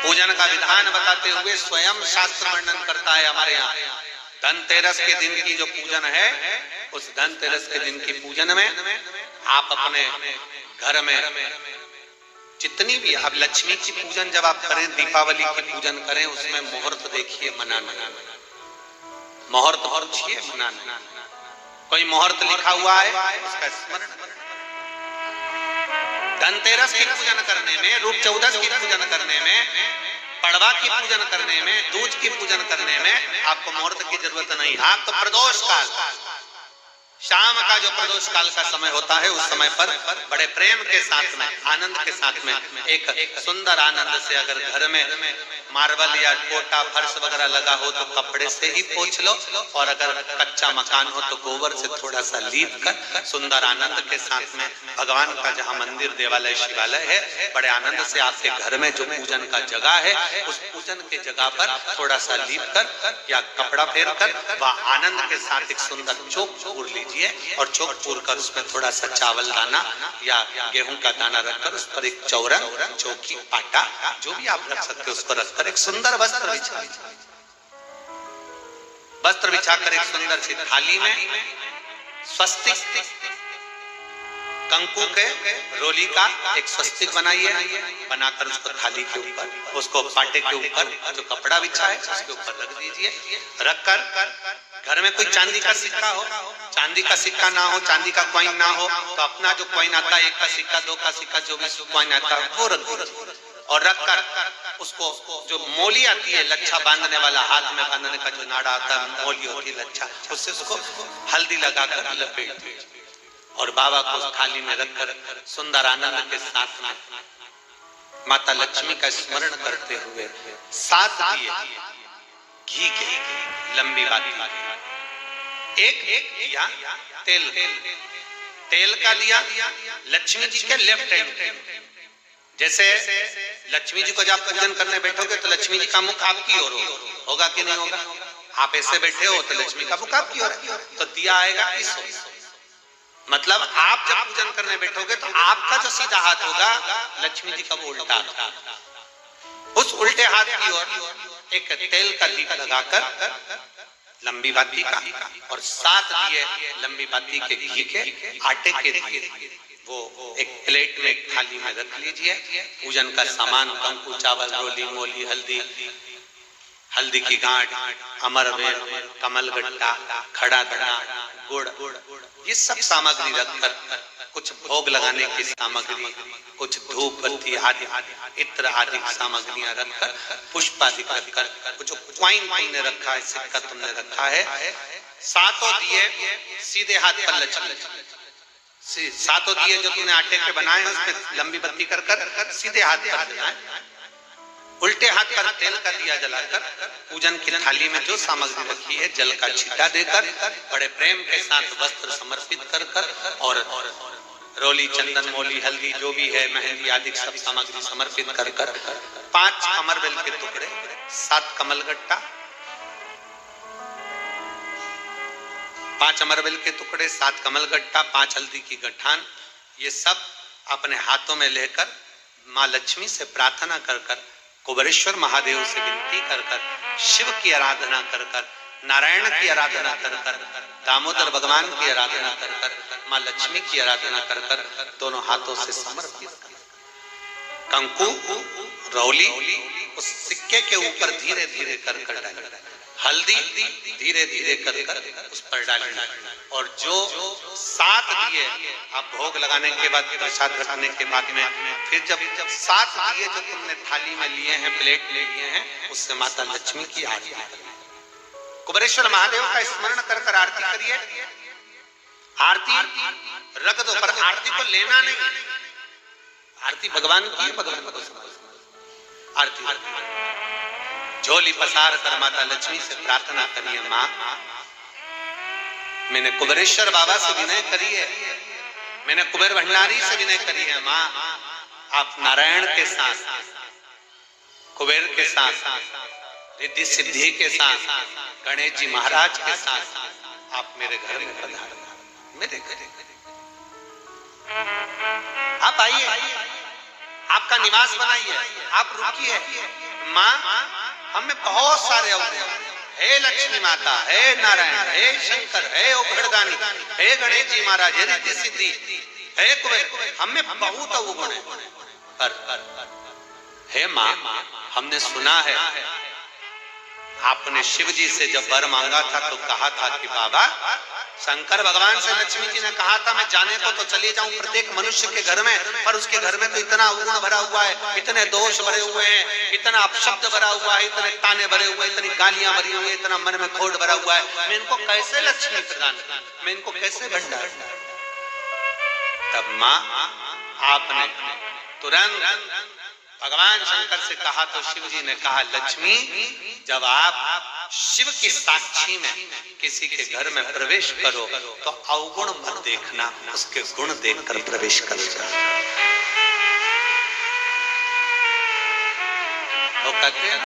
पूजन का विधान बताते हुए स्वयं शास्त्र वर्णन करता है हमारे यहाँ। धनतेरस के दिन की जो पूजन है, उस धनतेरस के दिन की पूजन में आप अपने घर में जितनी भी आप लक्ष्मी की पूजन जब आप करें, दीपावली की पूजन करें, उसमें मुहूर्त देखिए, मनाना, मुहूर्त पूछिए, मनाना। कोई मुहूर्त लिखा हुआ है उसका स्मरण करें। धनतेरस की पूजन करने में, रूप चौदस की पूजन करने में, पड़वा की पूजन करने में, दूज की पूजन करने में आपको मुहूर्त की जरूरत नहीं। आप तो प्रदोष काल, शाम का जो प्रदोष काल का समय होता है, उस समय पर बड़े प्रेम के साथ में, आनंद के साथ में, एक सुंदर आनंद से अगर घर में मार्बल या कोटा फर्श वगैरह लगा हो तो कपड़े से ही पोंछ लो, और अगर कच्चा मकान हो तो गोबर से थोड़ा सा लीप कर सुंदर आनंद के साथ में भगवान का जहाँ मंदिर, देवालय, शिवालय है, बड़े आनंद से आपके घर में जो पूजन का जगह है, उस पूजन के जगह पर थोड़ा सा लीप कर या कपड़ा फेर कर वह आनंद के साथ एक सुंदर चौक पूर लीजिए, और चौक पूर कर उसमें थोड़ा सा चावल दाना या गेहूं का दाना रखकर उस पर एक चौरंग, चौकी, पाटा, जो भी आप रख सकते हो उसको रखकर एक सुंदर वस्त्र बिछाकर एक सुंदर सी थाली में स्वस्तिक कंकु के रोली का एक स्वस्तिक बनाइए, बनाकर उसको थाली के ऊपर, उसको पाटे के ऊपर जो कपड़ा बिछा है उसके ऊपर रख दीजिए। रखकर घर में कोई चांदी का सिक्का हो, चांदी का सिक्का ना हो, चांदी का कॉइन ना हो, तो अपना जो कॉइन आता है, 1 का सिक्का, 2 का सिक्का, जो भी कॉइन आता है वो रख दीजिए। और रखकर उसको जो मोली आती है, लच्छा बांधने वाला, हाथ में बांधने का जो नाड़ा आता है, मोली होती है लच्छा, उससे उसको हल्दी लगाकर लपेट दीजिए और बाबा को उस थाली में रखकर सुंदर आनंद के साथ में माता लक्ष्मी का स्मरण करते हुए 7 दिए घी के, लंबी बाती, एक दिया तेल का दिया लक्ष्मी जी के लेफ्ट हैंड। जैसे लक्ष्मी जी को जब पूजन करने बैठोगे तो लक्ष्मी जी का मुख आपकी ओर होगा कि नहीं होगा? आप ऐसे बैठे हो तो लक्ष्मी का मुख आपकी ओर, तो दिया आएगा इस ओर। मतलब आप जब पूजन करने बैठोगे तो आपका जो सीधा हाथ होगा, लक्ष्मी जी का वो उल्टा हाथ। उस उल्टे हाथ की ओर एक तेल का दीप लगाकर लंबी बाती का, और 7 दिए लंबी बाती के घी के, आटे के दिए, वो एक प्लेट में, एक थाली में रख लीजिए। पूजन का सामान, कंकु, चावल, रोली, मोली, हल्दी की गांठ, अमरवेल, कमलगट्टा, खड़ा धना, गुड़, ये सब सामग्री रखकर, कुछ भोग लगाने की सामग्री, कुछ धूप बत्ती आदि, इत्र आदि सामग्रियां रखकर, पुष्प आदि रखकर, कुछ कॉइन तुमने रखा है, सिक्का तुमने रखा है, 7 दिए सीधे हाथ पर लक्ष्मी, 7 दिए जो तुमने आटे के बनाए हैं उसमें लंबी बत्ती कर सीधे हाथ पर देना है। उल्टे हाथ पर तेल का दिया जलाकर पूजन की थाली में जो सामग्री रखी है, जल का छींटा देकर, बड़े प्रेम के साथ वस्त्र समर्पित कर और रोली, चंदन, मोली, हल्दी जो भी है, मेहंदी आदि सब सामग्री समर्पित कर 5 अमरबेल के टुकड़े, 7 कमलगट्टा, 5 अमरबेल के टुकड़े, 7 कमलगट्टा, 5 हल्दी की गठान, ये सब अपने हाथों में लेकर माँ लक्ष्मी से प्रार्थना कर कुबेरेश्वर महादेव से विनती कर शिव की आराधना कर नारायण की आराधना कर दामोदर भगवान की आराधना कर माँ लक्ष्मी की आराधना कर दोनों हाथों से समर्पित कंकु, रौली उस सिक्के के ऊपर धीरे धीरे कर डालें, हल्दी धीरे धीरे कर उस पर डालें, और जो 7 दिए आप भोग लगाने के बाद, प्रसाद रखने के बाद में, फिर जब 7 दिए जो तुमने थाली में लिए हैं, प्लेट में लिए हैं, उससे माता लक्ष्मी की आरती करिए। कुबेरेश्वर महादेव का स्मरण कर आरती करिए। आरती रख दो, पर आरती को लेना नहीं, आरती भगवान की, भगवान को समझ। आरती झोली पसार कर माता लक्ष्मी से प्रार्थना करिए, माँ मैंने कुबेरेश्वर बाबा से विनय करी है, मैंने कुबेर भंडारी से विनय करी है, माँ आप नारायण के साथ, कुबेर के साथ, रिद्धि सिद्धि के साथ, गणेश जी महाराज के साथ आप मेरे घर में पधारो, मेरे घर आप आइए, आपका निवास बनाइए, आप रुकिए। माँ हमें बहुत सारे अवगुण, हे लक्ष्मी माता, हे नारायण, हे शंकर, हे उघड़दानी, हे गणेश जी महाराज, हे रिद्धि सिद्धि, हे कुबेर, हमें बहुत अवगुण है। पर हे माँ, हमने सुना है आपने शिव जी से जब वर मांगा था तो कहा था कि बाबा, शंकर भगवान से लक्ष्मी जी ने कहा था मैं जाने को तो चली जाऊं प्रत्येक मनुष्य के घर में, पर उसके घर में तो इतना अवगुण भरा हुआ है, इतने दोष भरे हुए हैं, इतना अपशब्द भरा हुआ है, इतने ताने भरे हुए, इतनी गालियां भरी हुई, इतना मन में खोट भरा हुआ है, मैं इनको कैसे लक्ष्मी प्रदान करूं, मैं इनको कैसे भंडार। तब माँ आपने तुरंत भगवान शंकर से कहा तो शिव जी ने कहा, लक्ष्मी जब आप शिव की साक्षी में किसी के घर में प्रवेश करो तो अवगुण मत देखना, उसके गुण देखकर प्रवेश कर जाओ। तो कहते हैं